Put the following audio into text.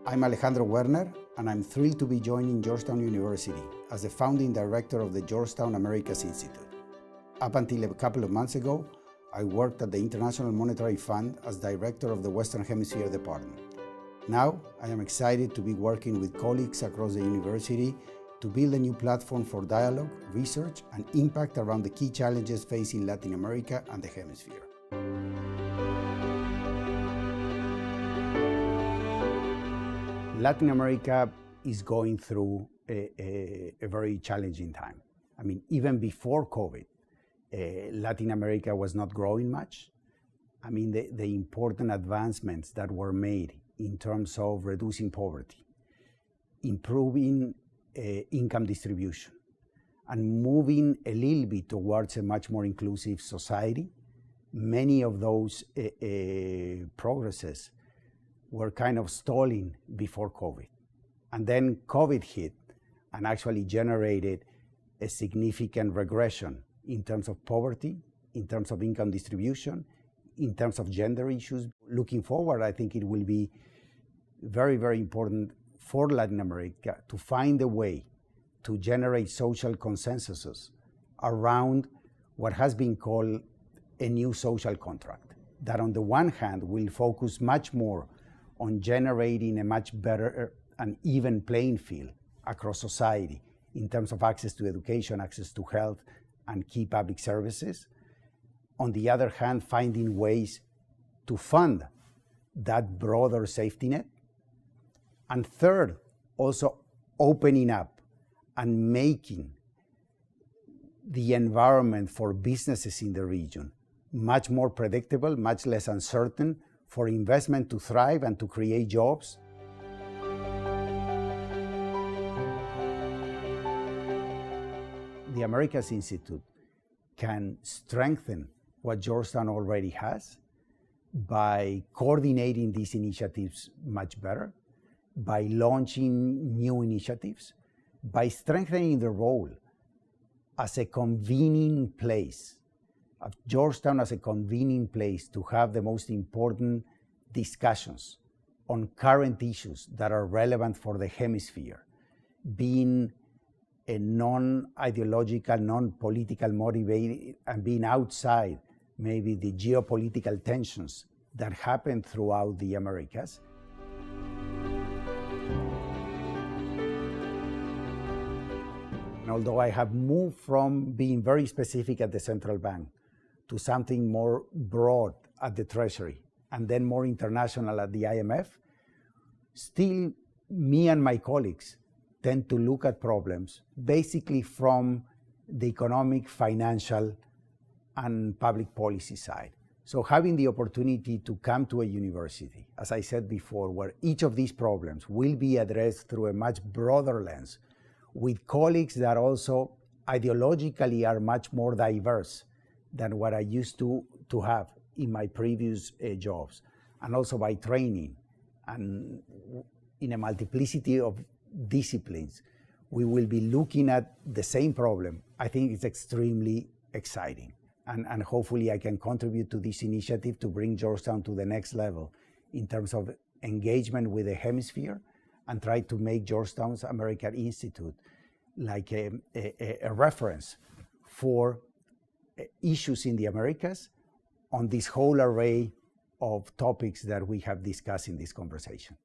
I'm Alejandro Werner, and I'm thrilled to be joining Georgetown University as the founding director of the Georgetown Americas Institute. Up until a couple of months ago, I worked at the International Monetary Fund as director of the Western Hemisphere Department. Now, I am excited to be working with colleagues across the university to build a new platform for dialogue, research, and impact around the key challenges facing Latin America and the hemisphere. Latin America is going through a very challenging time. I mean, even before COVID, Latin America was not growing much. I mean, the important advancements that were made in terms of reducing poverty, improving income distribution, and moving a little bit towards a much more inclusive society, many of those progresses were kind of stalling before COVID. And then COVID hit and actually generated a significant regression in terms of poverty, in terms of income distribution, in terms of gender issues. Looking forward, I think it will be very, very important for Latin America to find a way to generate social consensuses around what has been called a new social contract, that on the one hand will focus much more on generating a much better and even playing field across society in terms of access to education, access to health, and key public services. On the other hand, finding ways to fund that broader safety net. And third, also opening up and making the environment for businesses in the region much more predictable, much less uncertain, for investment to thrive and to create jobs. The Americas Institute can strengthen what Georgetown already has by coordinating these initiatives much better, by launching new initiatives, by strengthening the role as a convening place of Georgetown as a convening place to have the most important discussions on current issues that are relevant for the hemisphere, being a non-ideological, non-political motivated, and being outside maybe the geopolitical tensions that happen throughout the Americas. And although I have moved from being very specific at the central bank to something more broad at the Treasury, and then more international at the IMF, still me and my colleagues tend to look at problems basically from the economic, financial, and public policy side. So having the opportunity to come to a university, as I said before, where each of these problems will be addressed through a much broader lens, with colleagues that also ideologically are much more diverse than what I used to have in my previous jobs, and also by training and in a multiplicity of disciplines, we will be looking at the same problem. I think it's extremely exciting, and hopefully I can contribute to this initiative to bring Georgetown to the next level in terms of engagement with the hemisphere, and try to make Georgetown's American Institute like a reference for issues in the Americas on this whole array of topics that we have discussed in this conversation.